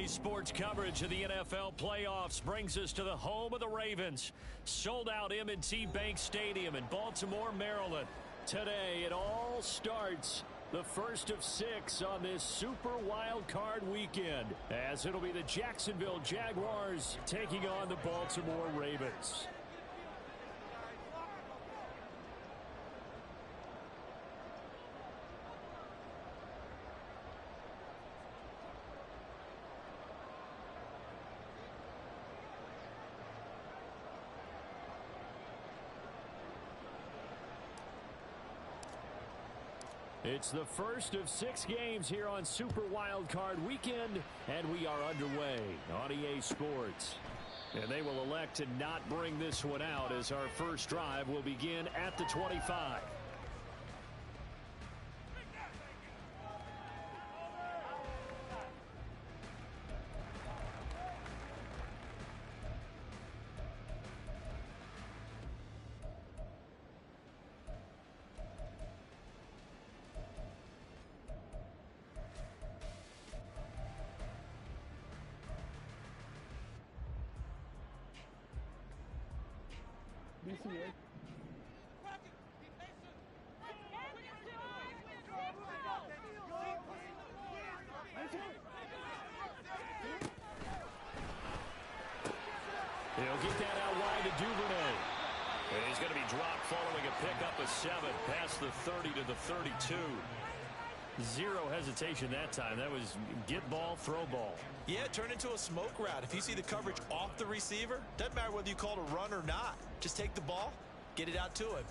Sports coverage of the NFL playoffs brings us to the home of the Ravens. Sold out M&T Bank Stadium in Baltimore, Maryland. Today it all starts. The first of 6 on this Super Wildcard weekend, as it'll be the Jacksonville Jaguars taking on the Baltimore Ravens. It's the first of 6 games here on Super Wildcard Weekend, and we are underway on EA Sports. And they will elect to not bring this one out, as our first drive will begin at the 25. BCA. He'll get that out wide to Duvernay. And he's going to be dropped following a pickup of 7 past the 30 to the 32. Zero hesitation that time. That was get ball, throw ball. Yeah, it turned into a smoke route. If you see the coverage off the receiver, doesn't matter whether you call it a run or not. Just take the ball, get it out to him.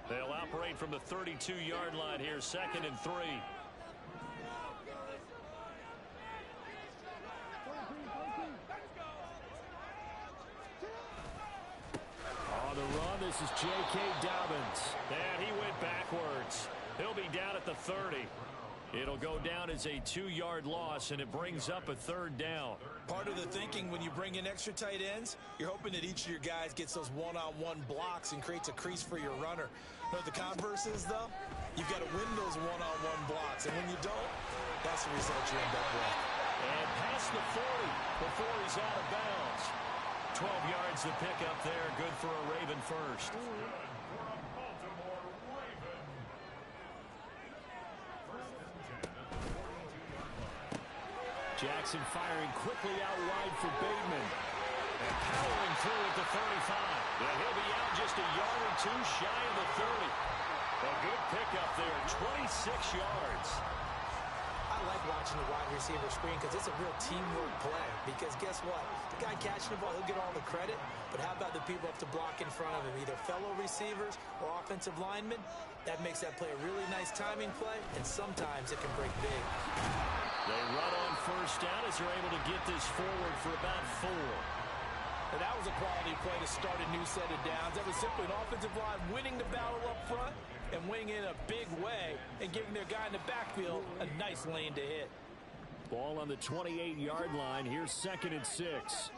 They'll operate from the 32-yard line here, 2nd and 3. On the run, this is J.K. Dobbins. And he went backwards. He'll be down at the 30. It'll go down as a 2-yard loss, and it brings up a 3rd down. Part of the thinking when you bring in extra tight ends, you're hoping that each of your guys gets those one-on-one blocks and creates a crease for your runner. You know what the converse is, though? You've got to win those one-on-one blocks, and when you don't, that's the result you end up with. And past the 40 before he's out of bounds. 12 yards to pick up there. Good for a Raven first. Jackson firing quickly out wide for Bateman. And powering through at the 35. And he'll be out just a yard or 2 shy of the 30. A good pickup there, 26 yards. I like watching the wide receiver screen because it's a real teamwork play. Because guess what? The guy catching the ball, he'll get all the credit. But how about the people up to block in front of him, either fellow receivers or offensive linemen? That makes that play a really nice timing play, and sometimes it can break big. They run on first down as they're able to get this forward for about 4. And that was a quality play to start a new set of downs. That was simply an offensive line winning the battle up front and winning in a big way and giving their guy in the backfield a nice lane to hit. Ball on the 28-yard line. Here's 2nd and 6.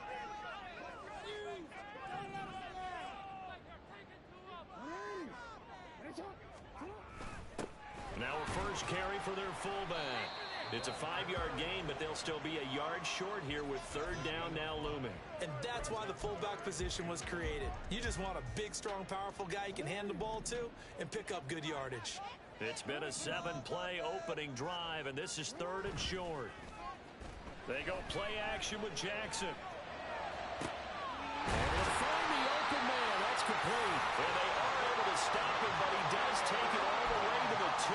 Now a first carry for their fullback. It's a 5-yard gain, but they'll still be a yard short here with 3rd down now looming. And that's why the fullback position was created. You just want a big, strong, powerful guy you can hand the ball to and pick up good yardage. It's been a 7-play opening drive, and this is 3rd and short. They go play action with Jackson. And they'll find the open man. That's complete. And they are able to stop him, but he does take it all the way to the 2.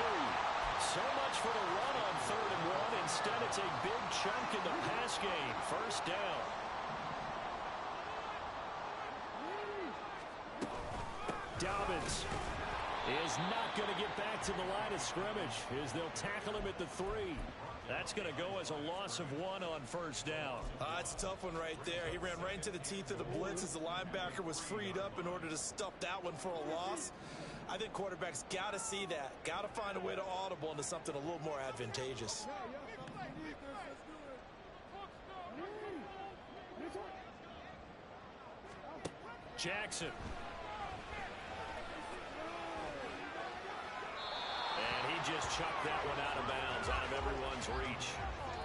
So much for the run on 3rd and 1. Instead, it's a big chunk in the pass game. First down. Dobbins is not going to get back to the line of scrimmage as they'll tackle him at the 3. That's going to go as a loss of 1 on first down. It's a tough one right there. He ran right into the teeth of the blitz as the linebacker was freed up in order to stuff that one for a loss. I think quarterbacks got to see that. Got to find a way to audible into something a little more advantageous. Jackson. And he just chucked that one out of bounds, out of everyone's reach.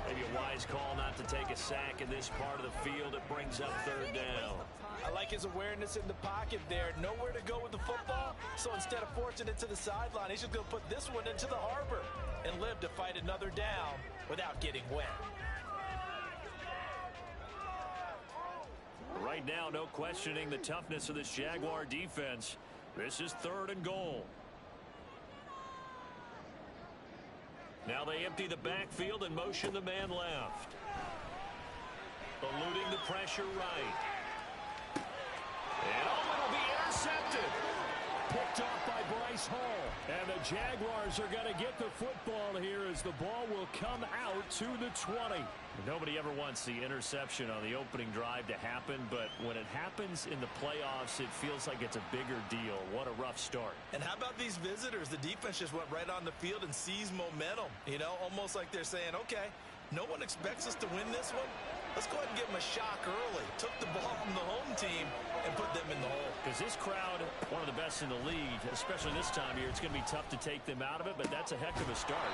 Maybe a wise call not to take a sack in this part of the field. It brings up third down. I like his awareness in the pocket there. Nowhere to go with the football. So instead of forcing it to the sideline, he's just going to put this one into the harbor and live to fight another down without getting wet. Right now, no questioning the toughness of this Jaguar defense. This is 3rd and goal. Now they empty the backfield and motion the man left. Eluding the pressure right. And it'll be intercepted. Picked off by Bryce Hall. And the Jaguars are going to get the football here as the ball will come out to the 20. Nobody ever wants the interception on the opening drive to happen, but when it happens in the playoffs, it feels like it's a bigger deal. What a rough start. And how about these visitors? The defense just went right on the field and seized momentum. You know, almost like they're saying, okay, no one expects us to win this one. Let's go ahead and give them a shock early. Took the ball from the home team and put them in the hole. Because this crowd, one of the best in the league, especially this time of year, it's going to be tough to take them out of it, but that's a heck of a start.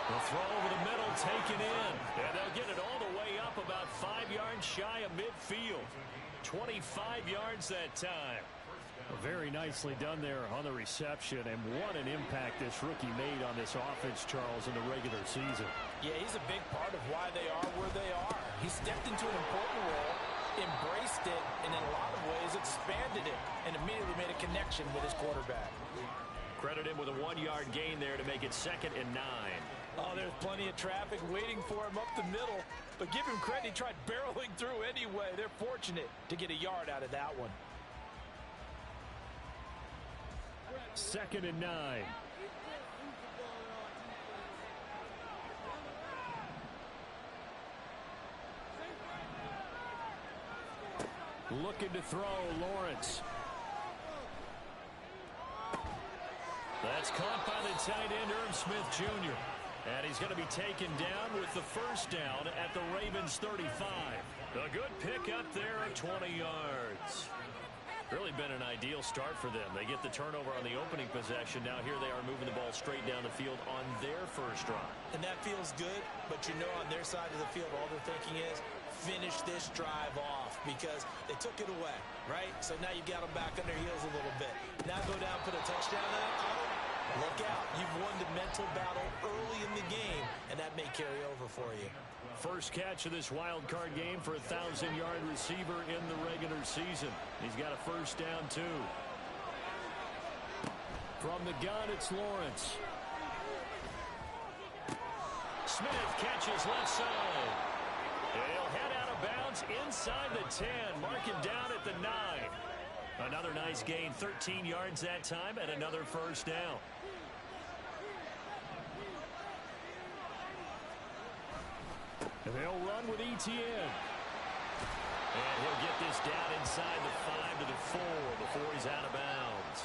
The throw over the middle, taken in. And they'll get it all the way up about 5 yards shy of midfield. 25 yards that time. Very nicely done there on the reception, and what an impact this rookie made on this offense, Charles, in the regular season. Yeah, he's a big part of why they are where they are. He stepped into an important role, embraced it, and in a lot of ways expanded it, and immediately made a connection with his quarterback. Credit him with a 1-yard gain there to make it 2nd and 9. Oh, there's plenty of traffic waiting for him up the middle, but give him credit, he tried barreling through anyway. They're fortunate to get a yard out of that one. 2nd and 9. Looking to throw, Lawrence. That's caught by the tight end, Irv Smith Jr. And he's going to be taken down with the first down at the Ravens 35. A good pick up there at 20 yards. Really been an ideal start for them. They get the turnover on the opening possession. Now here they are moving the ball straight down the field on their first drive. And that feels good, but you know on their side of the field all they're thinking is finish this drive off because they took it away, right? So now you got them back on their heels a little bit. Now go down, put a touchdown out. Oh, look out. You've won the mental battle early in the game, and that may carry over for you. First catch of this wild card game for a 1,000-yard receiver in the regular season. He's got a first down, too. From the gun, it's Lawrence. Smith catches left side. He'll head out of bounds inside the 10. Mark him down at the 9. Another nice gain, 13 yards that time, and another first down. And they'll run with ETN. And he'll get this down inside the 5 to the 4 before he's out of bounds.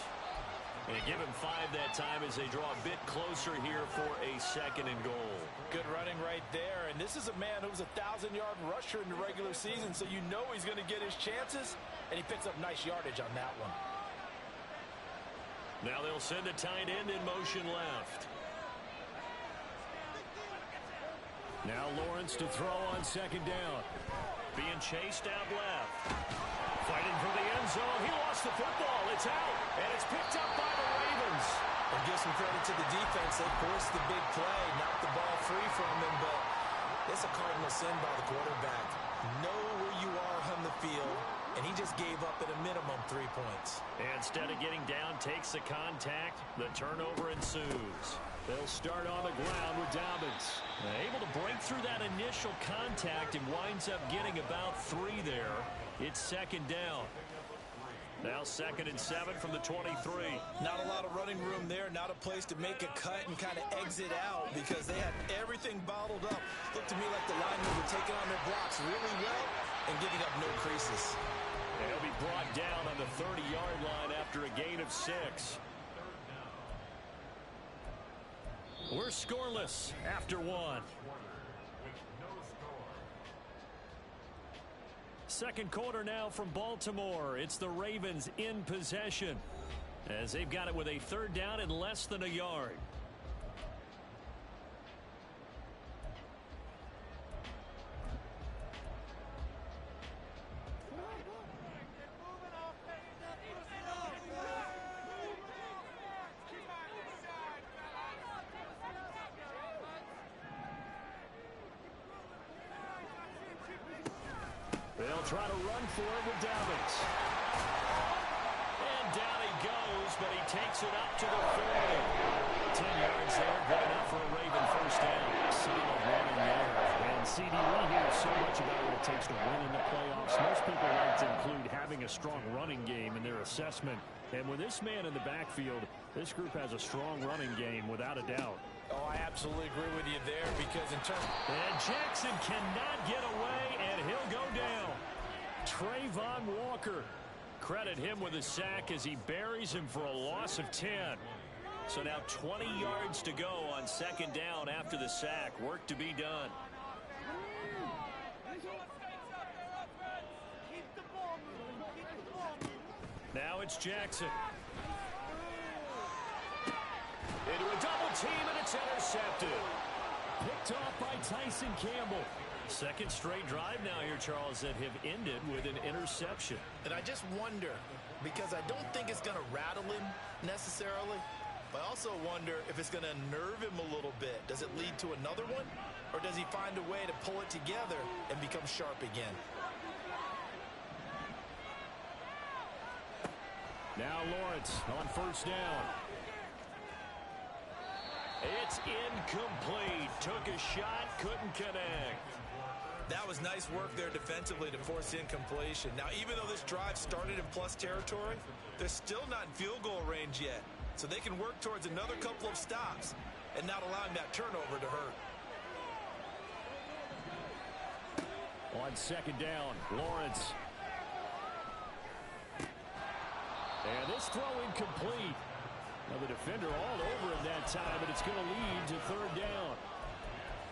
And give him 5 that time as they draw a bit closer here for a 2nd and goal. Good running right there. And this is a man who's a 1,000-yard rusher in the regular season, so you know he's going to get his chances. And he picks up nice yardage on that one. Now they'll send a tight end in motion left. Now Lawrence to throw on 2nd down. Being chased out left. Fighting for the end zone. He lost the football. It's out. And it's picked up by the Ravens. And give some credit to the defense. They forced the big play. Knocked the ball free from him. But it's a cardinal sin by the quarterback. Know where you are on the field. And he just gave up at a minimum 3 points. Instead of getting down, takes the contact. The turnover ensues. They'll start on the ground with Dobbins. Able to break through that initial contact and winds up getting about 3 there. It's 2nd down. Now 2nd and 7 from the 23. Not a lot of running room there. Not a place to make a cut and kind of exit out because they had everything bottled up. Looked to me like the linemen were taking on their blocks really well and giving up no creases. And he'll be brought down on the 30-yard line after a gain of 6. We're scoreless after 1. Second quarter now from Baltimore. It's the Ravens in possession as they've got it with a 3rd down and less than a yard. They'll try to run for it with Dobbins. And down he goes, but he takes it up to the 40. 10 yards there, good enough for a Raven first down. Solid running there. And CD, we hear so much about what it takes to win in the playoffs. Most people like to include having a strong running game in their assessment. And with this man in the backfield, this group has a strong running game without a doubt. Oh, I absolutely agree with you there because in terms... And Jackson cannot get away, and he'll go down. Trayvon Walker. Credit him with a sack as he buries him for a loss of 10. So now 20 yards to go on second down after the sack. Work to be done. Now it's Jackson. Into a double team, and it's intercepted. Picked off by Tyson Campbell. Second straight drive now here, Charles, that have ended with an interception. And I just wonder, because I don't think it's going to rattle him necessarily, but I also wonder if it's going to unnerve him a little bit. Does it lead to another one? Or does he find a way to pull it together and become sharp again? Now Lawrence on first down. It's incomplete. Took a shot, couldn't connect. That was nice work there defensively to force incompletion. Now, even though this drive started in plus territory, they're still not in field goal range yet. So they can work towards another couple of stops and not allowing that turnover to hurt. On second down, Lawrence. And this throw incomplete. Now the defender all over him that time, but it's going to lead to third down.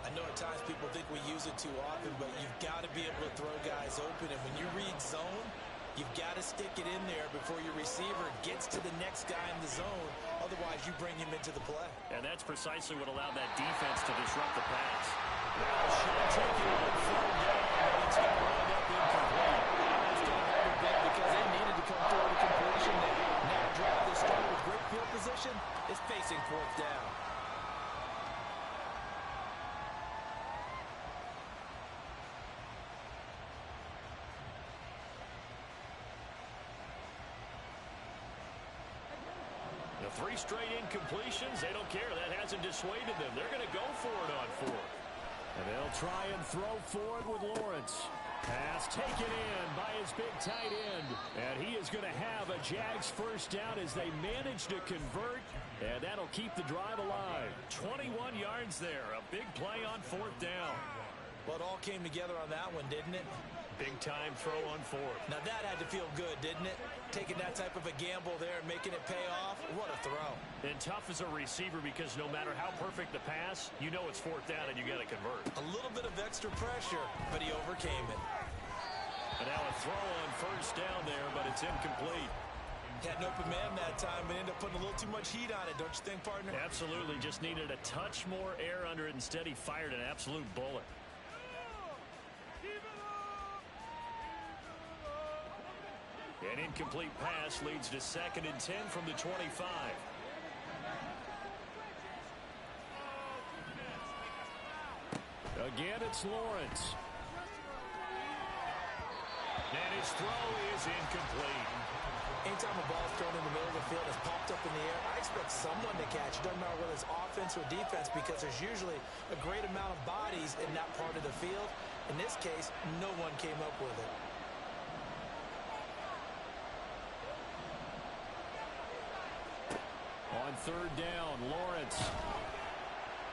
I know at times people think we use it too often, but you've got to be able to throw guys open. And when you read zone, you've got to stick it in there before your receiver gets to the next guy in the zone. Otherwise, you bring him into the play. And that's precisely what allowed that defense to disrupt the pass. Now a shot taken on third down, but it's going to wind up incomplete. That's going to hurt a bit because they needed to come forward to completion there. Now a drive that started with great field position is facing fourth down. Three straight incompletions. They don't care. That hasn't dissuaded them. They're going to go for it on fourth. And they'll try and throw forward with Lawrence. Pass taken in by his big tight end. And he is going to have a Jags first down as they manage to convert. And that'll keep the drive alive. 21 yards there. A big play on fourth down. Well, it all came together on that one, didn't it? Big time throw on fourth. Now that had to feel good, didn't it? Taking that type of a gamble there and making it pay off. What a throw. And tough as a receiver because no matter how perfect the pass, you know it's fourth down and you got to convert. A little bit of extra pressure, but he overcame it. And now a throw on first down there, but it's incomplete. Had an open man that time, but ended up putting a little too much heat on it, don't you think, partner? Absolutely. Just needed a touch more air under it. Instead, he fired an absolute bullet. An incomplete pass leads to 2nd and 10 from the 25. Again, it's Lawrence. And his throw is incomplete. Anytime a ball's thrown in the middle of the field, it's popped up in the air, I expect someone to catch. It doesn't matter whether it's offense or defense because there's usually a great amount of bodies in that part of the field. In this case, no one came up with it. On third down, Lawrence.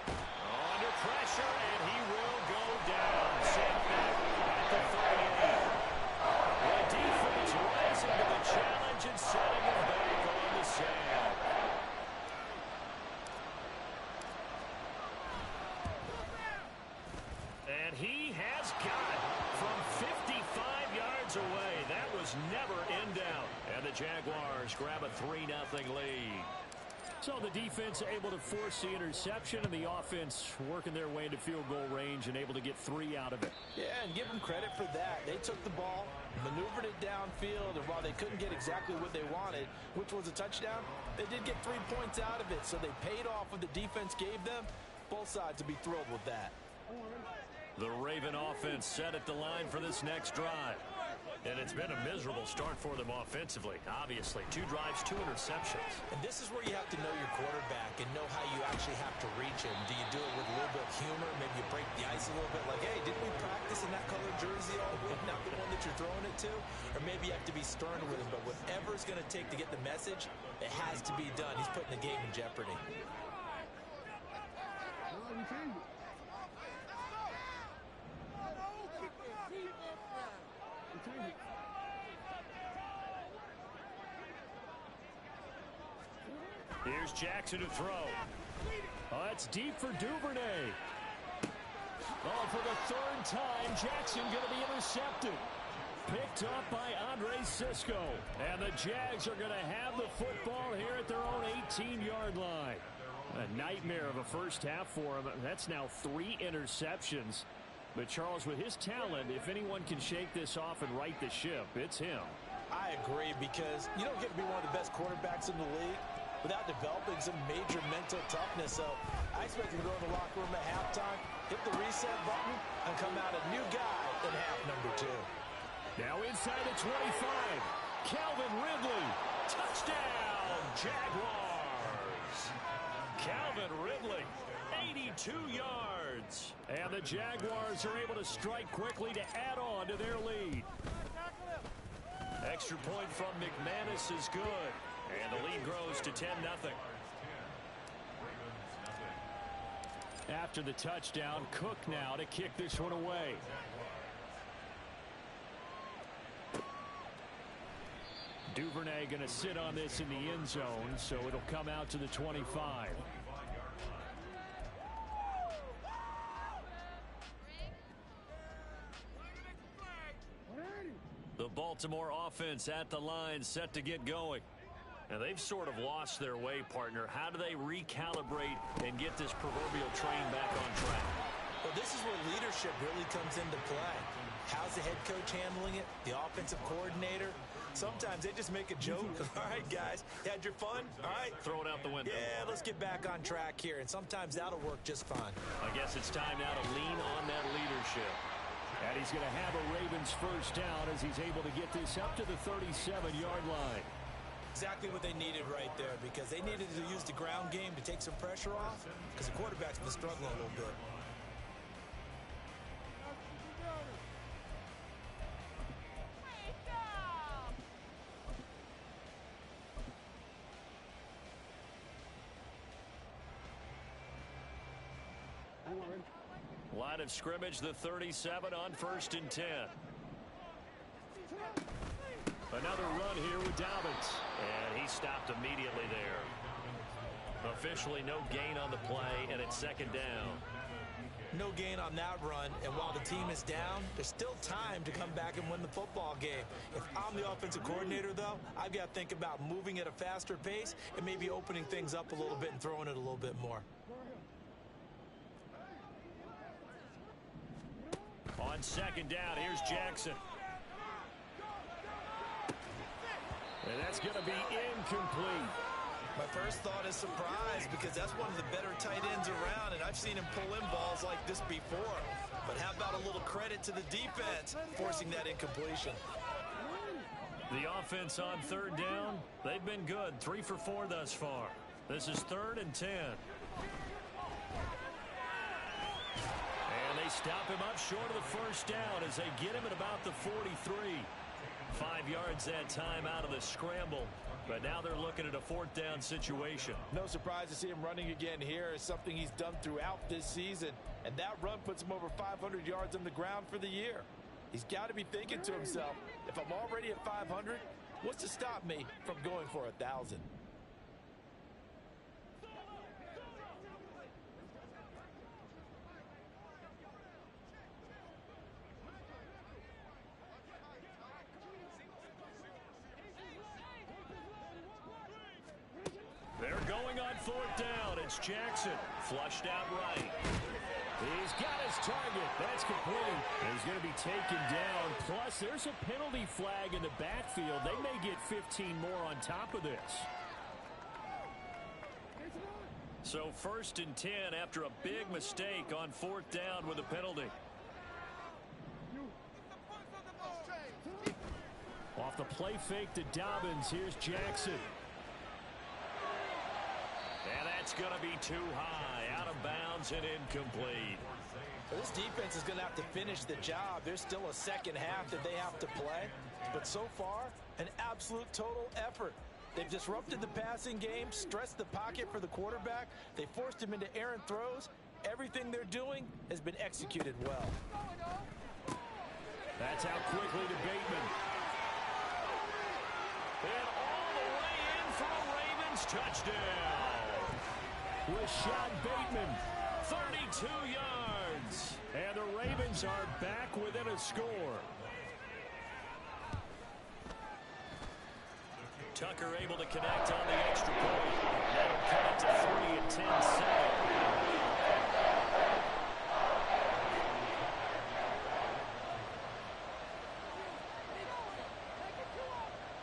Under pressure, and he will go down. Set back at the 38. The defense rising to the challenge and setting him back on the sand. And he has got it from 55 yards away. That was never in doubt. And the Jaguars grab a 3-0 lead. So the defense able to force the interception and the offense working their way into field goal range and able to get 3 out of it. Yeah, and give them credit for that. They took the ball, maneuvered it downfield, and while they couldn't get exactly what they wanted, which was a touchdown, they did get 3 points out of it. So they paid off what the defense gave them. Both sides to be thrilled with that. The Raven offense set at the line for this next drive. And it's been a miserable start for them offensively. Obviously, 2 drives, 2 interceptions. And this is where you have to know your quarterback and know how you actually have to reach him. Do you do it with a little bit of humor? Maybe you break the ice a little bit like, hey, didn't we practice in that colored jersey all week? Not the one that you're throwing it to? Or maybe you have to be stern with him. But whatever it's going to take to get the message, it has to be done. He's putting the game in jeopardy. Here's Jackson to throw. Oh, that's deep for Duvernay. Oh, for the 3rd time, Jackson going to be intercepted. Picked up by Andre Sisco. And the Jags are going to have the football here at their own 18-yard line. A nightmare of a first half for him. That's now 3 interceptions. But, Charles, with his talent, if anyone can shake this off and right the ship, it's him. I agree, because you don't get to be one of the best quarterbacks in the league without developing some major mental toughness. So I expect him to go in the locker room at halftime, hit the reset button, and come out a new guy in half number 2. Now inside the 25. Calvin Ridley. Touchdown, Jaguars. Calvin Ridley, 82 yards. And the Jaguars are able to strike quickly to add on to their lead. Extra point from McManus is good. And the lead grows to 10-0. After the touchdown, Cook now to kick this one away. Duvernay going to sit on this in the end zone, so it'll come out to the 25. The Baltimore offense at the line, set to get going. Now, they've sort of lost their way, partner. How do they recalibrate and get this proverbial train back on track? Well, this is where leadership really comes into play. How's the head coach handling it? The offensive coordinator? Sometimes they just make a joke. All right, guys, you had your fun? All right. Throw it out the window. Yeah, let's get back on track here. And sometimes that'll work just fine. I guess it's time now to lean on that leadership. And he's going to have a Ravens first down as he's able to get this up to the 37-yard line. Exactly what they needed right there, because they needed to use the ground game to take some pressure off, because the quarterback's been struggling a little bit. Line of scrimmage, the 37 on 1st and 10. Another run here with Dobbins. And he stopped immediately there. Officially no gain on the play, and it's 2nd down. No gain on that run, and while the team is down, there's still time to come back and win the football game. If I'm the offensive coordinator, though, I've got to think about moving at a faster pace and maybe opening things up a little bit and throwing it a little bit more. On 2nd down, here's Jackson. And that's going to be incomplete. My first thought is surprise, because that's one of the better tight ends around, and I've seen him pull in balls like this before. But how about a little credit to the defense forcing that incompletion? The offense on 3rd down, they've been good. 3 for 4 thus far. This is 3rd and 10. And they stop him up short of the first down as they get him at about the 43. 5 yards that time out of the scramble. But now they're looking at a 4th down situation. No surprise to see him running again here. It's something he's done throughout this season. And that run puts him over 500 yards on the ground for the year. He's got to be thinking to himself, if I'm already at 500, what's to stop me from going for 1,000? They're going on 4th down. It's Jackson. Flushed out right. He's got his target. That's complete. And he's going to be taken down. Plus, there's a penalty flag in the backfield. They may get 15 more on top of this. So 1st and 10 after a big mistake on 4th down with a penalty. the play fake to Dobbins. Here's Jackson. And that's going to be too high. Out of bounds and incomplete. Well, this defense is going to have to finish the job. There's still a second half that they have to play. But so far, an absolute total effort. They've disrupted the passing game, stressed the pocket for the quarterback. They forced him into errant throws. Everything they're doing has been executed well. That's out quickly to Bateman. And all the way in for a Ravens touchdown. Rashad Bateman, 32 yards. And the Ravens are back within a score. Tucker able to connect on the extra point. That'll cut it to 3 at 10-7.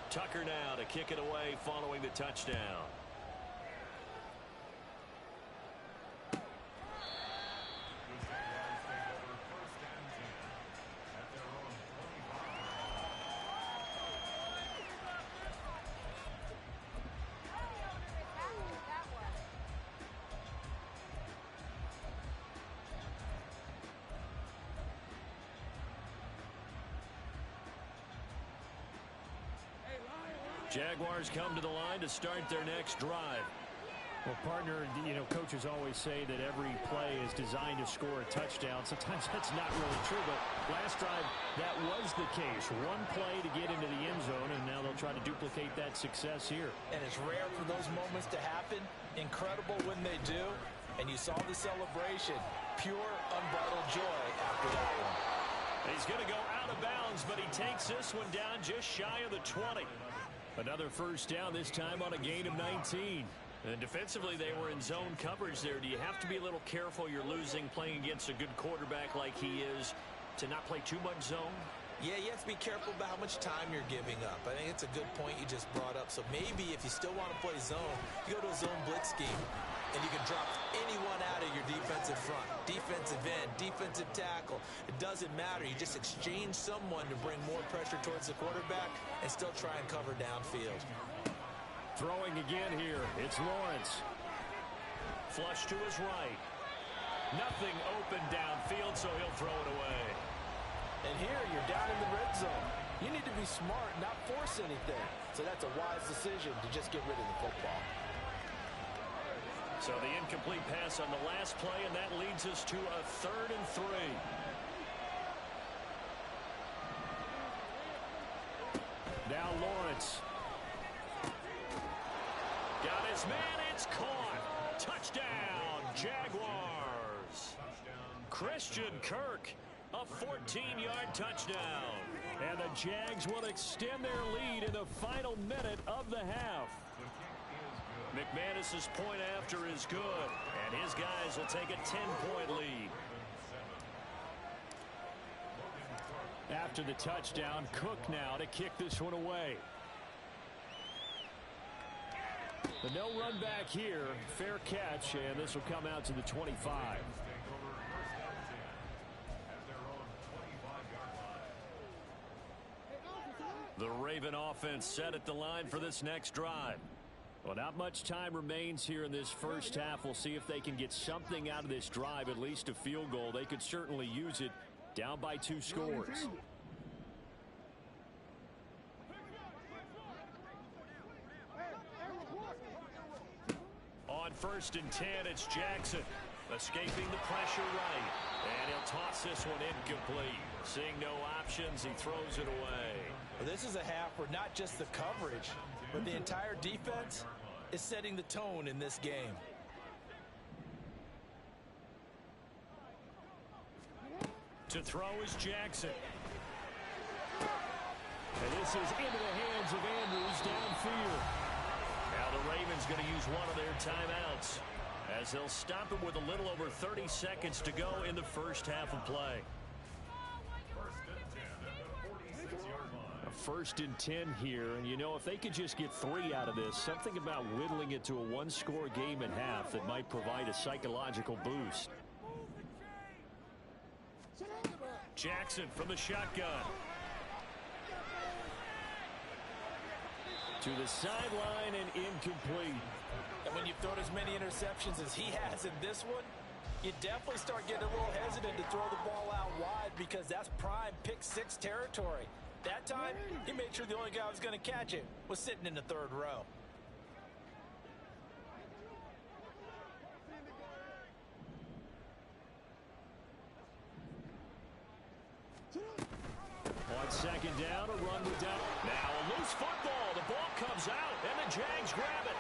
Tucker now to kick it away following the touchdown. Jaguars come to the line to start their next drive. Well, partner, coaches always say that every play is designed to score a touchdown. Sometimes that's not really true, but last drive, that was the case. One play to get into the end zone, and now they'll try to duplicate that success here. And it's rare for those moments to happen. Incredible when they do. And you saw the celebration. Pure, unbridled joy after that one. He's going to go out of bounds, but he takes this one down just shy of the 20. Another first down, this time on a gain of 19. And defensively, they were in zone coverage there. Do you have to be a little careful? You're losing playing against a good quarterback like he is to not play too much zone? Yeah, you have to be careful about how much time you're giving up. I think it's a good point you just brought up. So maybe if you still want to play zone, you go to a zone blitz scheme, and you can drop anyone out of your defensive front, defensive end, defensive tackle. It doesn't matter. You just exchange someone to bring more pressure towards the quarterback and still try and cover downfield. Throwing again here. It's Lawrence. Flush to his right. Nothing open downfield, so he'll throw it away. And here you're down in the red zone. You need to be smart, not force anything. So that's a wise decision to just get rid of the football. So the incomplete pass on the last play, and that leads us to a 3rd and 3. Now Lawrence. Got his man, it's caught. Touchdown, Jaguars. Christian Kirk, a 14-yard touchdown. And the Jags will extend their lead in the final minute of the half. McManus's point after is good, and his guys will take a 10-point lead. After the touchdown, Cook now to kick this one away. But no run back here. Fair catch, and this will come out to the 25. The Raven offense set at the line for this next drive. Well, not much time remains here in this first half. We'll see if they can get something out of this drive, at least a field goal. They could certainly use it, down by 2 scores. On 1st and 10, it's Jackson. Escaping the pressure right. And he'll toss this one incomplete. Seeing no options, he throws it away. Well, this is a half where not just the coverage, but the entire defense is setting the tone in this game. To throw is Jackson. And this is into the hands of Andrews downfield. Now the Ravens going to use one of their timeouts, as they'll stop it with a little over 30 seconds to go in the first half of play. A 1st and 10 here, and if they could just get 3 out of this, something about whittling it to a 1-score game at half that might provide a psychological boost. Jackson from the shotgun. To the sideline and incomplete. And when you throw as many interceptions as he has in this one, you definitely start getting a little hesitant to throw the ball out wide because that's prime pick six territory. That time, he made sure the only guy who was going to catch it was sitting in the third row. On second down, a run with down. Now a loose football. The ball comes out, and the Jags grab it.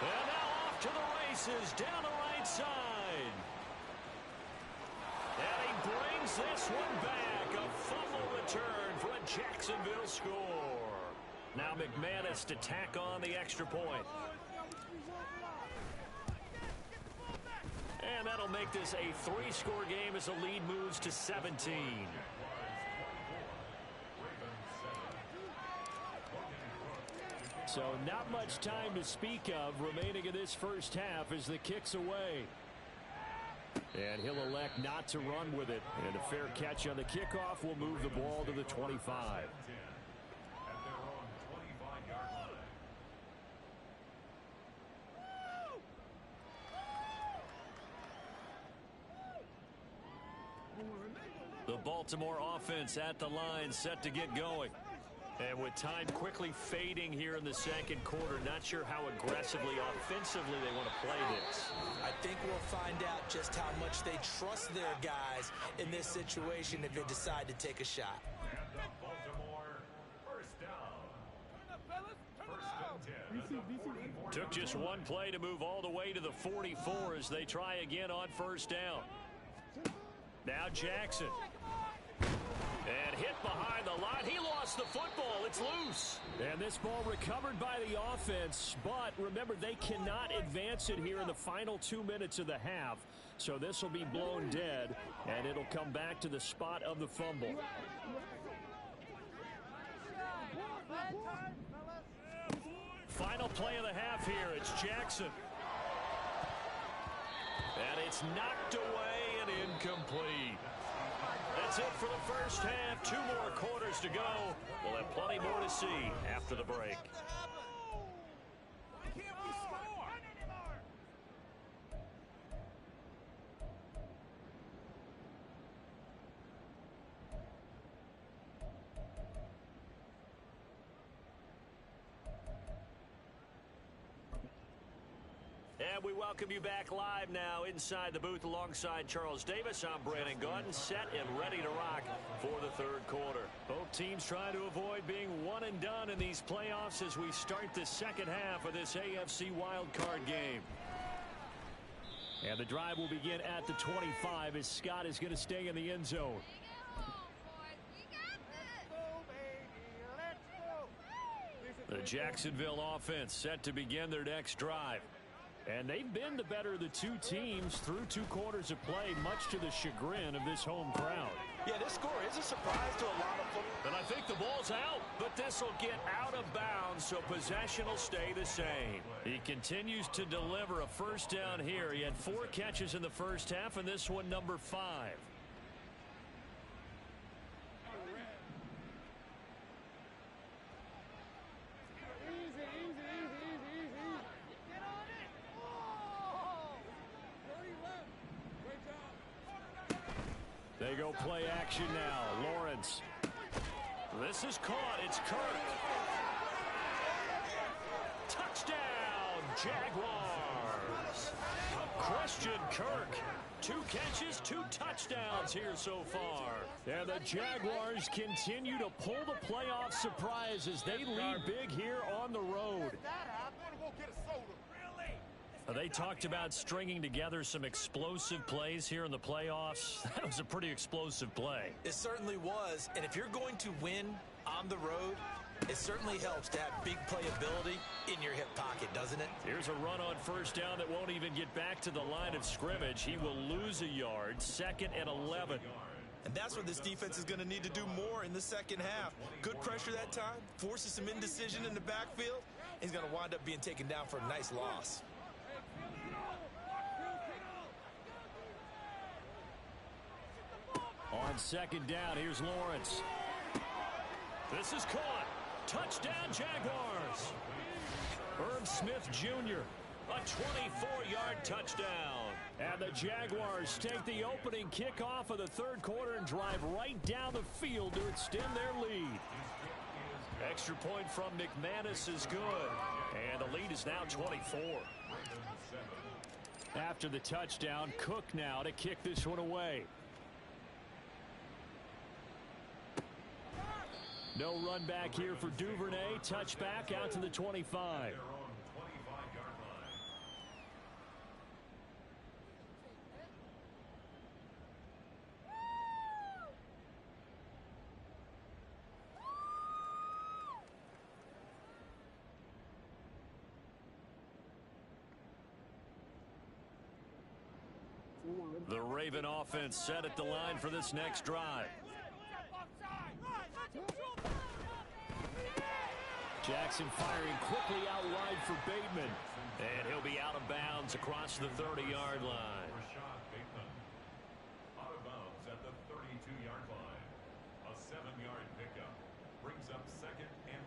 And now off to the races down the right side. And he brings this one back. A fumble return for a Jacksonville score. Now McManus to tack on the extra point. And that'll make this a three-score game as the lead moves to 17. So not much time to speak of remaining in this first half as the kick's away. And he'll elect not to run with it. And a fair catch on the kickoff will move the ball to the 25. The Baltimore offense at the line set to get going. And with time quickly fading here in the second quarter, not sure how aggressively, offensively they want to play this. I think we'll find out just how much they trust their guys in this situation if they decide to take a shot. Took just one play to move all the way to the 44 as they try again on first down. Now Jackson. And hit behind the line. He lost the football. It's loose. And this ball recovered by the offense. But remember, they cannot advance it here in the final 2 minutes of the half. So this will be blown dead. And it'll come back to the spot of the fumble. Final play of the half here. It's Jackson. And it's knocked away and incomplete. That's it for the first half. 2 more quarters to go. We'll have plenty more to see after the break. And we welcome you back live now inside the booth alongside Charles Davis. I'm Brandon Gaudin, set and ready to rock for the third quarter. Both teams trying to avoid being one and done in these playoffs as we start the second half of this AFC Wildcard game. And the drive will begin at the 25 as Scott is going to stay in the end zone. The Jacksonville offense set to begin their next drive. And they've been the better of the two teams through 2 quarters of play, much to the chagrin of this home crowd. Yeah, this score is a surprise to a lot of football. And I think the ball's out, but this will get out of bounds, so possession will stay the same. He continues to deliver a first down here. He had 4 catches in the first half, and this one number 5. They go play action now. Lawrence. This is caught. It's Kirk. Touchdown, Jaguars. Christian Kirk. 2 catches, 2 touchdowns here so far. And the Jaguars continue to pull the playoff surprise as they lead big here on the road. They talked about stringing together some explosive plays here in the playoffs. That was a pretty explosive play. It certainly was. And if you're going to win on the road, it certainly helps to have big playability in your hip pocket, doesn't it? Here's a run on first down that won't even get back to the line of scrimmage. He will lose a yard. 2nd and 11. And that's what this defense is going to need to do more in the second half. Good pressure that time. Forces some indecision in the backfield. He's going to wind up being taken down for a nice loss. On second down, here's Lawrence. This is caught. Touchdown, Jaguars. Irv Smith Jr., a 24-yard touchdown. And the Jaguars take the opening kickoff of the third quarter and drive right down the field to extend their lead. Extra point from McManus is good. And the lead is now 24. After the touchdown, Cook now to kick this one away. No run back here for Duvernay. Touchback out to the 25. The Raven offense set at the line for this next drive. Jackson firing quickly out wide for Bateman. And he'll be out of bounds across the 30-yard line. Out of bounds at the 32-yard line. A 7-yard pickup brings up 2nd and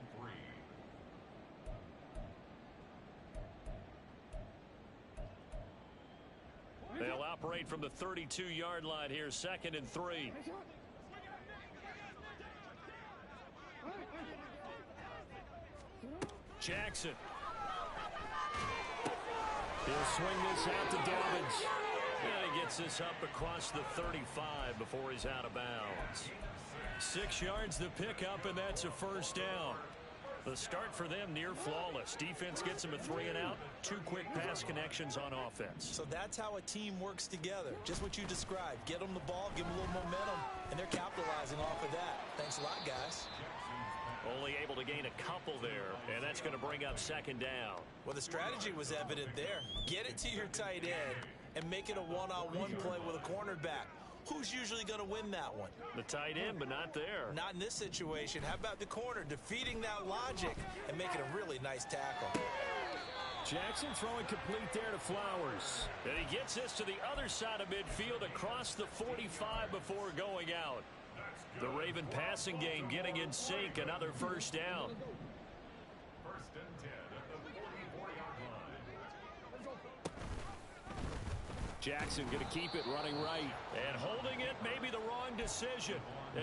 3. They'll operate from the 32-yard line here, 2nd and 3. Jackson. He'll swing this out to Dobbins. And he gets this up across the 35 before he's out of bounds. 6 yards the pickup, and that's a first down. The start for them near flawless. Defense gets them a 3-and-out. 2 quick pass connections on offense. So that's how a team works together. Just what you described. Get them the ball, give them a little momentum, and they're capitalizing off of that. Thanks a lot, guys. Only able to gain a couple there, and that's going to bring up 2nd down. Well, the strategy was evident there. Get it to your tight end and make it a one-on-one play with a cornerback. Who's usually going to win that one? The tight end, but not there. Not in this situation. How about the corner defeating that logic and making a really nice tackle? Jackson throwing complete there to Flowers. And he gets this to the other side of midfield across the 45 before going out. The Raven passing game getting in sync. Another first down. 1st and 10 at the 44-yard line. Jackson going to keep it running right. And holding it may be the wrong decision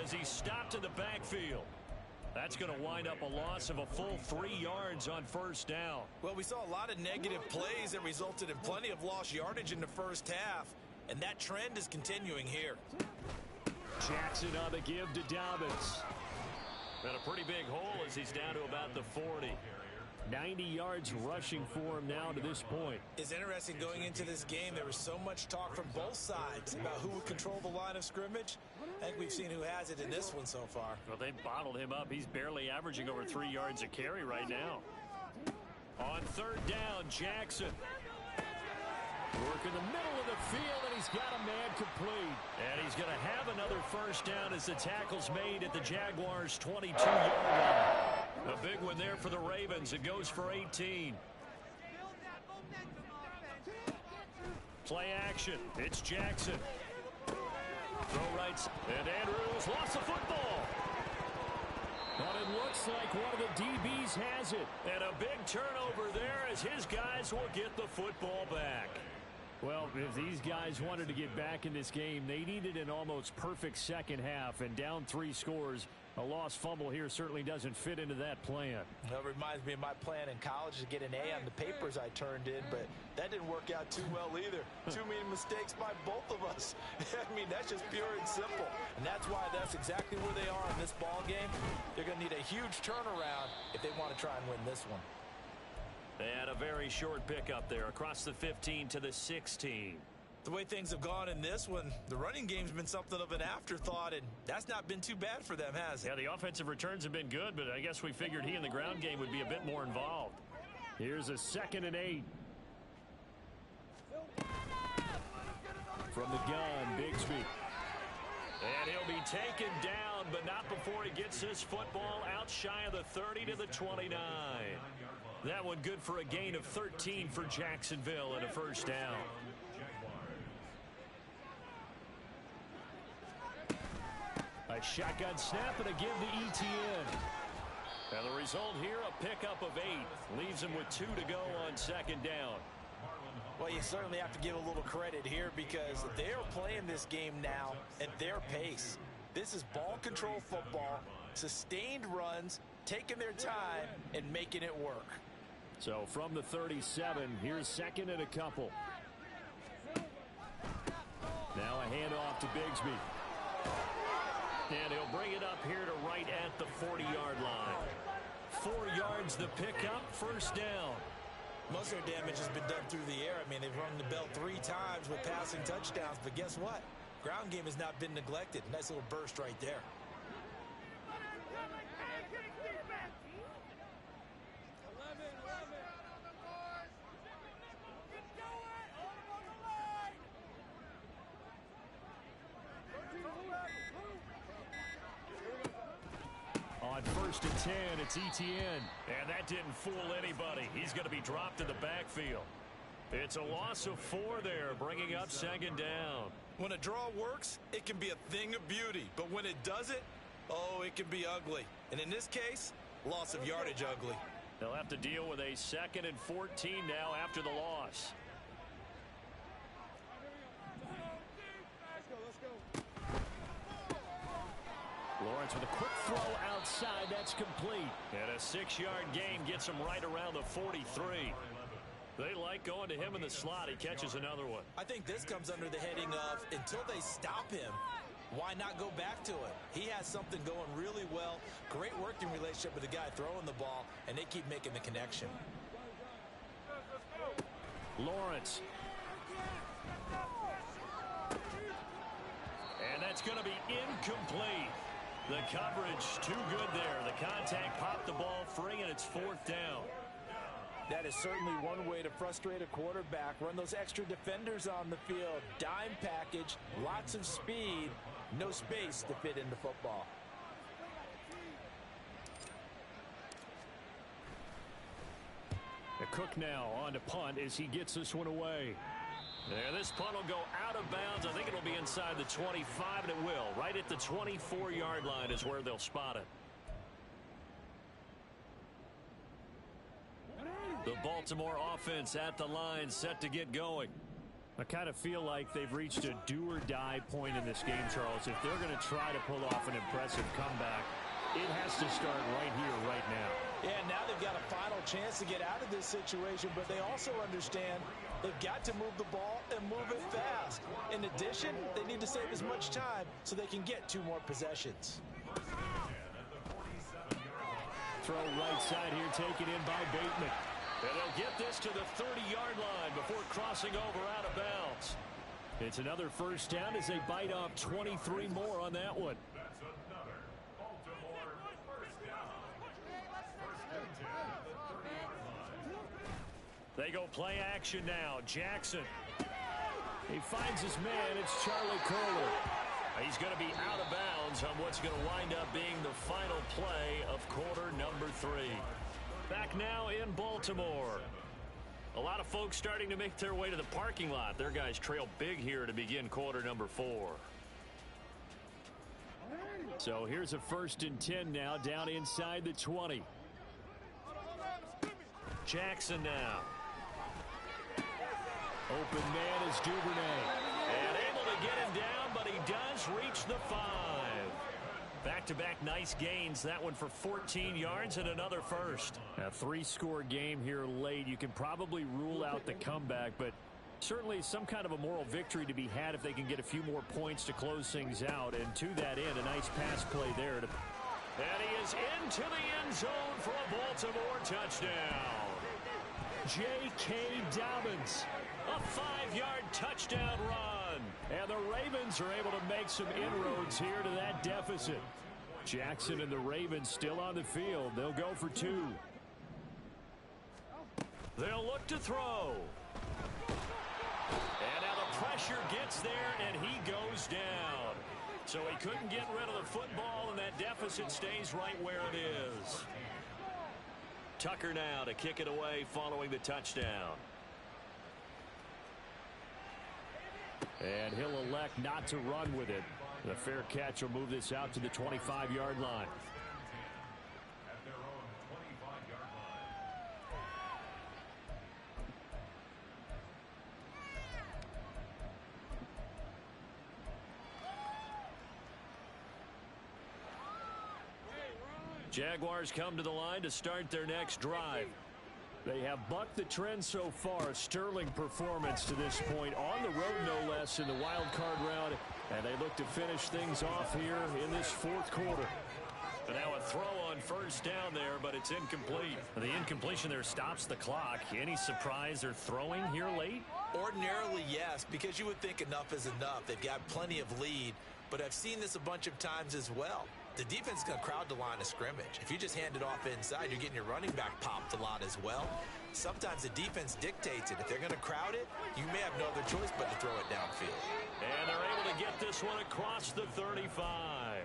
as he stopped in the backfield. That's going to wind up a loss of a full 3 yards on first down. Well, we saw a lot of negative plays that resulted in plenty of lost yardage in the first half. And that trend is continuing here. Jackson on the give to Dobbins. And a pretty big hole as he's down to about the 40. 90 yards rushing for him now to this point. It's interesting going into this game. There was so much talk from both sides about who would control the line of scrimmage. I think we've seen who has it in this one so far. Well, they bottled him up. He's barely averaging over 3 yards a carry right now. On 3rd down, Jackson. Work in the middle of the field, and he's got a man complete. And he's going to have another first down as the tackle's made at the Jaguars' 22-yard line. A big one there for the Ravens. It goes for 18. Play action. It's Jackson. Throw right. And Andrews lost the football. But it looks like one of the DBs has it. And a big turnover there as his guys will get the football back. Well, if these guys wanted to get back in this game, they needed an almost perfect second half. And down 3 scores, a lost fumble here certainly doesn't fit into that plan. That reminds me of my plan in college to get an A on the papers I turned in, but that didn't work out too well either. Too many mistakes by both of us. I mean, that's just pure and simple. And that's why that's exactly where they are in this ball game. They're going to need a huge turnaround if they want to try and win this one. And a very short pickup there across the 15 to the 16. The way things have gone in this one, the running game's been something of an afterthought, and that's not been too bad for them, has it? Yeah, the offensive returns have been good, but I guess we figured he in the ground game would be a bit more involved. Here's a 2nd and 8. From the gun, Bigsby. And he'll be taken down, but not before he gets his football out shy of the 30 to the 29. That one good for a gain of 13 for Jacksonville and a first down. A shotgun snap and a give to ETN. And the result here, a pickup of 8. Leaves him with 2 to go on second down. Well, you certainly have to give a little credit here because they're playing this game now at their pace. This is ball control football, sustained runs, taking their time, and making it work. So from the 37, here's second and a couple. Now a handoff to Bigsby. And he'll bring it up here to right at the 40-yard line. 4 yards the pickup, first down. Most of their damage has been done through the air. I mean, they've rung the bell 3 times with passing touchdowns, but guess what? Ground game has not been neglected. Nice little burst right there. On first and 10, it's ETN. And that didn't fool anybody. He's going to be dropped in the backfield. It's a loss of 4 there, bringing up second down. When a draw works, it can be a thing of beauty. But when it doesn't, oh, it can be ugly. And in this case, loss of yardage ugly. They'll have to deal with a 2nd and 14 now after the loss. Lawrence with a quick throw outside. That's complete. And a 6-yard gain gets him right around the 43. They like going to him in the slot. He catches another one. I think this comes under the heading of until they stop him, why not go back to it? He has something going really well. Great working relationship with the guy throwing the ball, and they keep making the connection. Lawrence. And that's going to be incomplete. The coverage too good there. The contact popped the ball free, and it's 4th down. That is certainly one way to frustrate a quarterback. Run those extra defenders on the field. Dime package, lots of speed, no space to fit into football. The Cook now on to punt as he gets this one away. There, this punt will go out of bounds. I think it'll be inside the 25, and it will. Right at the 24-yard line is where they'll spot it. The Baltimore offense at the line, set to get going. I kind of feel like they've reached a do-or-die point in this game, Charles. If they're going to try to pull off an impressive comeback, it has to start right here, right now. Yeah, now they've got a final chance to get out of this situation, but they also understand they've got to move the ball and move it fast. In addition, they need to save as much time so they can get 2 more possessions. Throw right side here, taken in by Bateman. And they'll get this to the 30-yard line before crossing over out of bounds. It's another first down as they bite off 23 more on that one. That's another Baltimore first down. First and 10 at the 30-yard line. They go play action now. Jackson. He finds his man. It's Charlie Kohler. He's going to be out of bounds on what's going to wind up being the final play of quarter number 3. Back now in Baltimore. A lot of folks starting to make their way to the parking lot. Their guys trail big here to begin quarter number 4. So here's a 1st and 10 now down inside the 20. Jackson now. Open man is Duvernay. And able to get him down, but he does reach the 5. Back-to-back nice gains. That one for 14 yards and another first. A 3-score game here late. You can probably rule out the comeback, but certainly some kind of a moral victory to be had if they can get a few more points to close things out. And to that end, a nice pass play there. And he is into the end zone for a Baltimore touchdown. J.K. Dobbins, a 5-yard touchdown run. And the Ravens are able to make some inroads here to that deficit. Jackson and the Ravens still on the field. They'll go for 2. They'll look to throw. And now the pressure gets there, and he goes down. So he couldn't get rid of the football, and that deficit stays right where it is. Tucker now to kick it away following the touchdown. And he'll elect not to run with it. The fair catch will move this out to the 25-yard line. At their own Jaguars come to the line to start their next drive. They have bucked the trend so far. Sterling performance to this point. On the road, no less, in the wild card round. And they look to finish things off here in this fourth quarter. And now a throw on first down there, but it's incomplete. The incompletion there stops the clock. Any surprise they're throwing here late? Ordinarily, yes, because you would think enough is enough. They've got plenty of lead, but I've seen this a bunch of times as well. The defense is going to crowd the line of scrimmage. If you just hand it off inside, you're getting your running back popped a lot as well. Sometimes the defense dictates it. If they're going to crowd it, you may have no other choice but to throw it downfield. And they're able to get this one across the 35.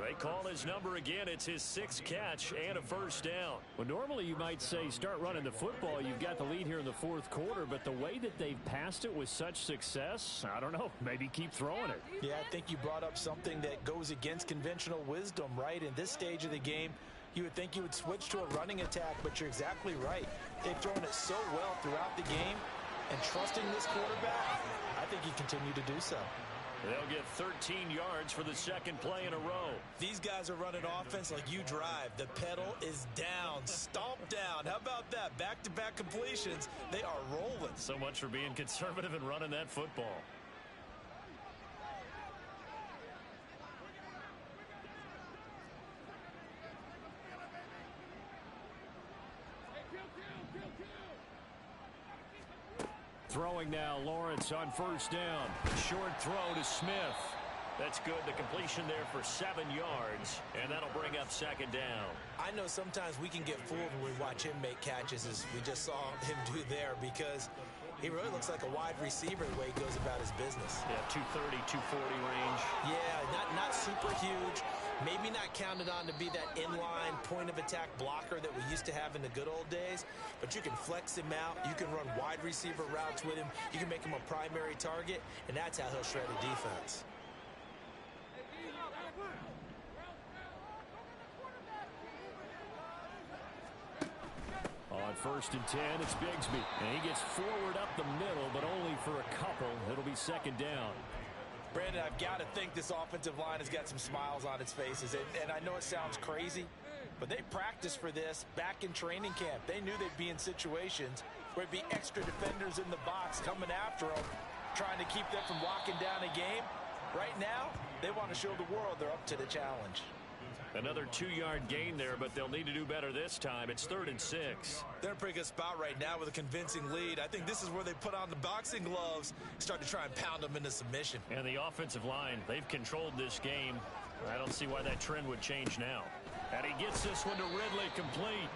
They call his number again. It's his 6th catch and a first down. Well, normally you might say start running the football. You've got the lead here in the fourth quarter, but the way that they've passed it with such success, I don't know, maybe keep throwing it. Yeah, I think you brought up something that goes against conventional wisdom, right? In this stage of the game, you would think you would switch to a running attack, but you're exactly right. They've thrown it so well throughout the game, and trusting this quarterback, I think you continue to do so. They'll get 13 yards for the second play in a row. These guys are running offense like you drive. The pedal is down, stomp down. How about that? Back-to-back completions. They are rolling. So much for being conservative and running that football. Throwing now, Lawrence on first down. Short throw to Smith. That's good. The completion there for 7 yards, and that'll bring up second down. I know sometimes we can get fooled when we watch him make catches, as we just saw him do there, because he really looks like a wide receiver the way he goes about his business. Yeah, 230, 240 range. Yeah, not super huge. Maybe not counted on to be that inline point-of-attack blocker that we used to have in the good old days, but you can flex him out. You can run wide receiver routes with him. You can make him a primary target, and that's how he'll shred a defense. On first and 10, it's Bigsby. And he gets forward up the middle, but only for a couple. It'll be second down. Brandon, I've got to think this offensive line has got some smiles on its faces. And I know it sounds crazy, but they practiced for this back in training camp. They knew they'd be in situations where it'd be extra defenders in the box coming after them, trying to keep them from locking down a game. Right now, they want to show the world they're up to the challenge. Another 2-yard gain there, but they'll need to do better this time. It's 3rd and 6. They're in a pretty good spot right now with a convincing lead. I think this is where they put on the boxing gloves, start to try and pound them into submission. And the offensive line, they've controlled this game. I don't see why that trend would change now. And he gets this one to Ridley complete.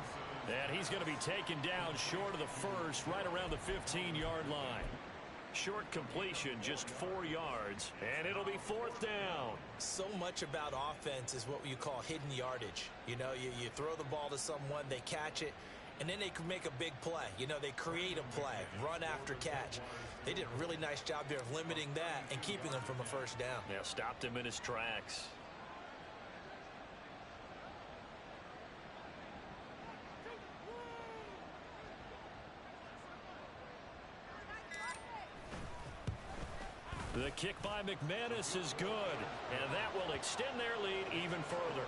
And he's going to be taken down short of the first, right around the 15-yard line. Short completion, just 4 yards, and it'll be 4th down. So much about offense is what you call hidden yardage. You know, you throw the ball to someone, they catch it, and then they can make a big play. You know, they create a play, run after catch. They did a really nice job there of limiting that and keeping him from a first down. Yeah, stopped him in his tracks. The kick by McManus is good, and that will extend their lead even further.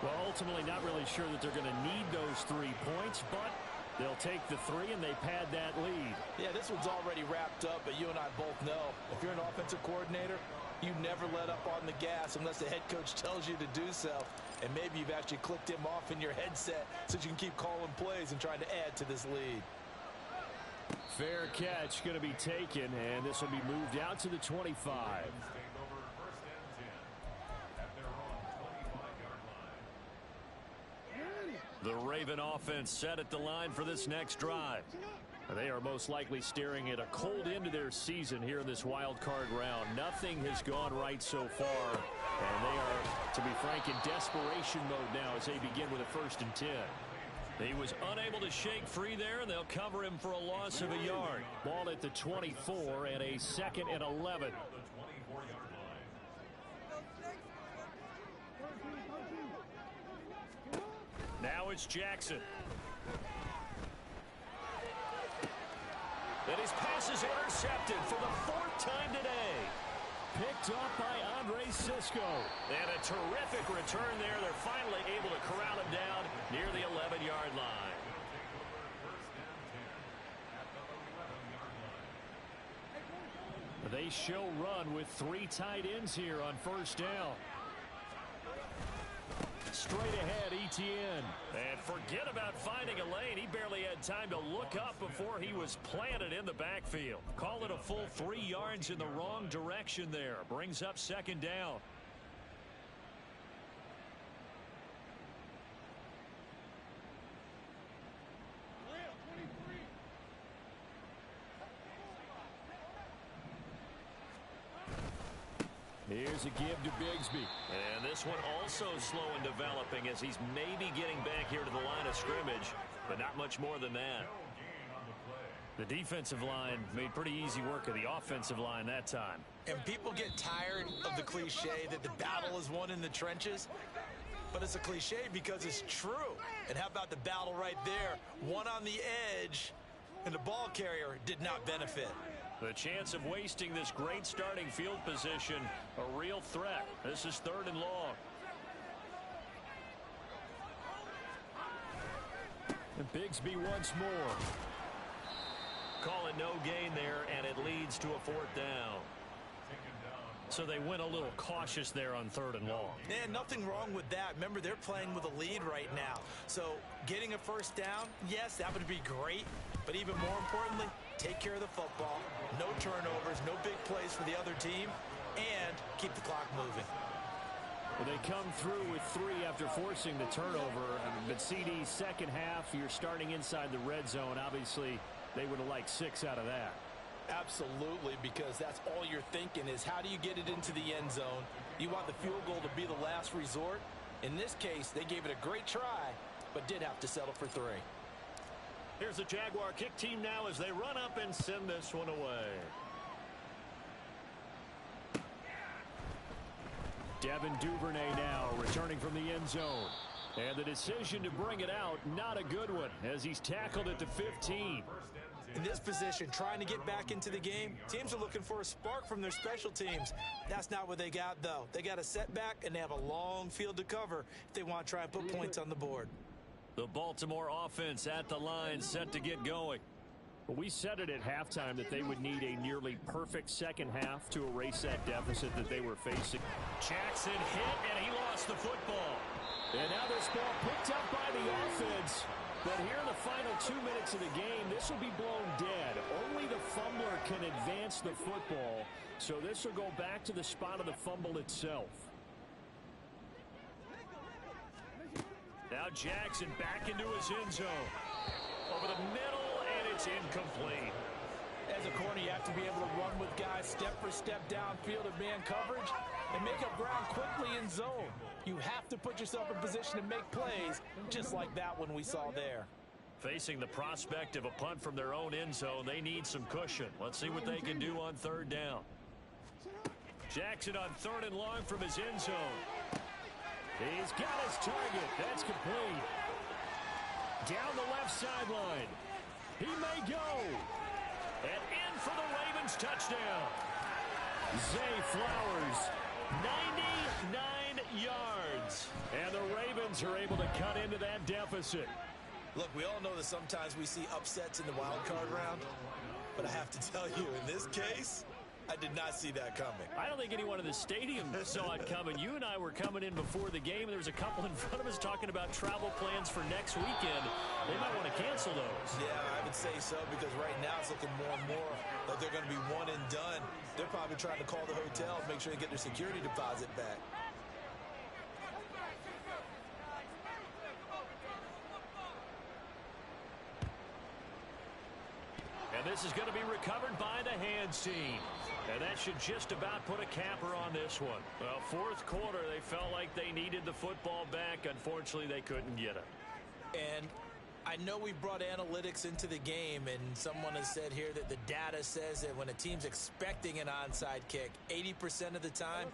Well, ultimately not really sure that they're going to need those 3 points, but they'll take the 3 and they pad that lead. Yeah, this one's already wrapped up, but you and I both know if you're an offensive coordinator, you never let up on the gas unless the head coach tells you to do so. And maybe you've actually clicked him off in your headset so you can keep calling plays and trying to add to this lead. Fair catch going to be taken, and this will be moved out to the 25. The Raven offense set at the line for this next drive. They are most likely staring at a cold end to their season here in this wild card round. Nothing has gone right so far, and they are, to be frank, in desperation mode now as they begin with a 1st and 10. He was unable to shake free there, and they'll cover him for a loss of a yard. Ball at the 24 and a 2nd and 11. Now it's Jackson. And his pass is intercepted for the 4th time today. Picked up by Andre Here's Cisco. And a terrific return there. They're finally able to corral him down near the 11-yard line. They show run with 3 tight ends here on first down. Straight ahead, ETN. And forget about finding a lane. He barely had time to look up before he was planted in the backfield. Call it a full 3 yards in the wrong direction there. Brings up second down. Here's a give to Bigsby. And this one also slow in developing as he's maybe getting back here to the line of scrimmage, but not much more than that. The defensive line made pretty easy work of the offensive line that time. And people get tired of the cliche that the battle is won in the trenches. But it's a cliche because it's true. And how about the battle right there? One on the edge, and the ball carrier did not benefit. The chance of wasting this great starting field position, a real threat. This is 3rd and long. And Bigsby once more. Call it no gain there, and it leads to a 4th down. So they went a little cautious there on 3rd and long. Man, nothing wrong with that. Remember, they're playing with a lead right now. So getting a first down, yes, that would be great. But even more importantly, take care of the football. No turnovers, no big plays for the other team, and keep the clock moving. Well, they come through with 3 after forcing the turnover. But CD's second half, you're starting inside the red zone. Obviously, they would have liked 6 out of that. Absolutely, because that's all you're thinking is how do you get it into the end zone? You want the field goal to be the last resort. In this case, they gave it a great try, but did have to settle for 3. Here's the Jaguar kick team now as they run up and send this one away. Devin Duvernay now returning from the end zone. And the decision to bring it out, not a good one, as he's tackled at the 15. In this position, trying to get back into the game, teams are looking for a spark from their special teams. That's not what they got, though. They got a setback, and they have a long field to cover if they want to try and put points on the board. The Baltimore offense at the line, set to get going. Well, we said it at halftime that they would need a nearly perfect second half to erase that deficit that they were facing. Jackson hit, and he lost the football. And now this ball picked up by the offense. But here in the final 2 minutes of the game, this will be blown dead. Only the fumbler can advance the football. So this will go back to the spot of the fumble itself. Now Jackson back into his end zone. Over the middle, and it's incomplete. As a corner, you have to be able to run with guys step for step downfield of man coverage and make up ground quickly in zone. You have to put yourself in position to make plays, just like that one we saw there. Facing the prospect of a punt from their own end zone, they need some cushion. Let's see what they can do on 3rd down. Jackson on 3rd and long from his end zone. He's got his target. That's complete. Down the left sideline. He may go. And in for the Ravens touchdown. Zay Flowers. 99 yards. And the Ravens are able to cut into that deficit. Look, we all know that sometimes we see upsets in the wild card round. But I have to tell you, in this case, I did not see that coming. I don't think anyone in the stadium saw it coming. You and I were coming in before the game, and there was a couple in front of us talking about travel plans for next weekend. They might want to cancel those. Yeah, I would say so, because right now it's looking more and more like they're going to be one and done. They're probably trying to call the hotel, make sure they get their security deposit back. And this is going to be recovered by the hands team. And that should just about put a capper on this one. Well, 4th quarter, they felt like they needed the football back. Unfortunately, they couldn't get it. And I know we brought analytics into the game, and someone has said here that the data says that when a team's expecting an onside kick, 80% of the time,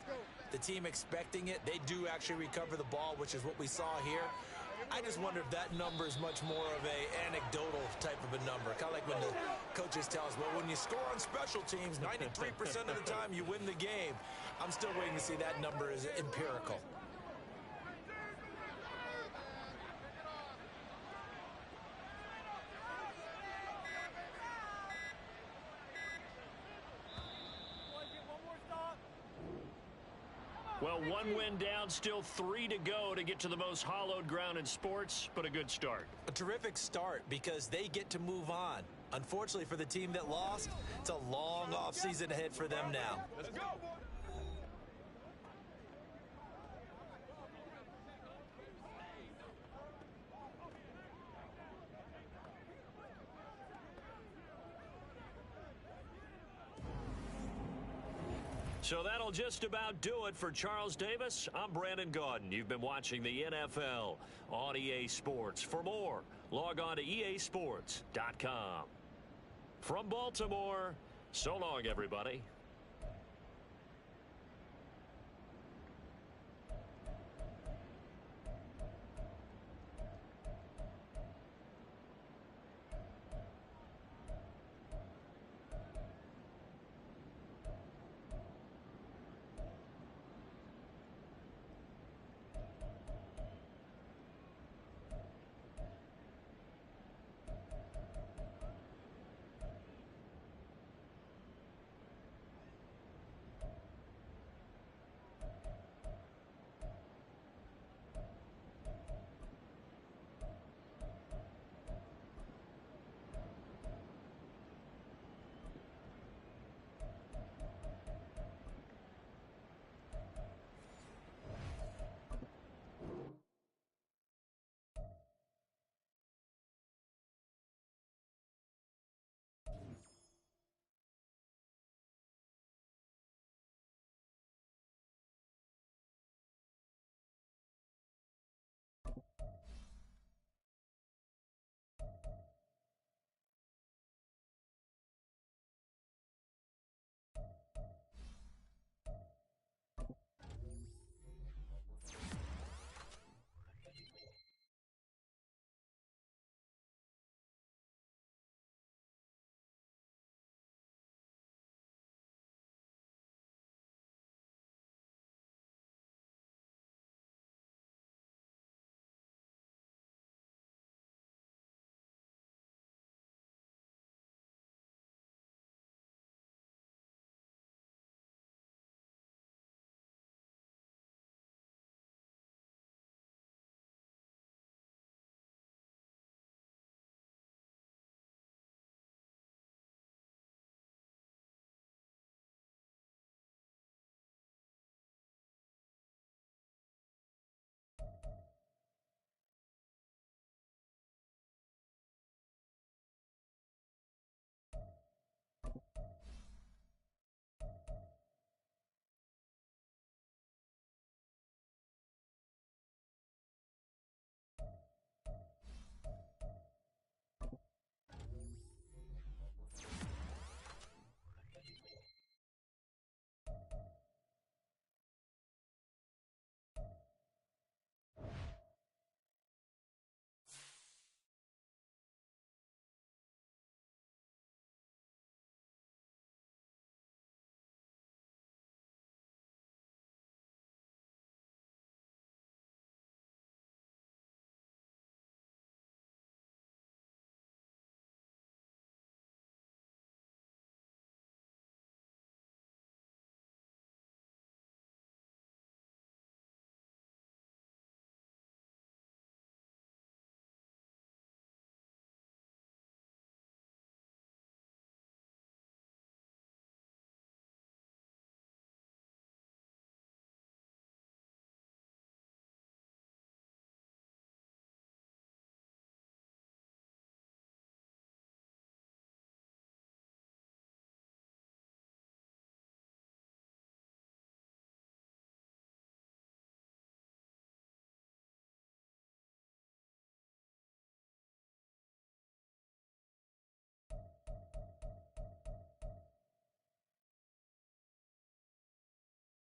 the team expecting it, they do actually recover the ball, which is what we saw here. I just wonder if that number is much more of a anecdotal type of a number. Kind of like when the coaches tell us, well, when you score on special teams, 93% of the time you win the game. I'm still waiting to see that number is empirical. Well, one win down, still 3 to go to get to the most hallowed ground in sports, but a good start. A terrific start because they get to move on. Unfortunately for the team that lost, it's a long offseason ahead for them now. Let's go. So that'll just about do it for Charles Davis. I'm Brandon Gaudin. You've been watching the NFL on EA Sports. For more, log on to easports.com. From Baltimore, so long, everybody.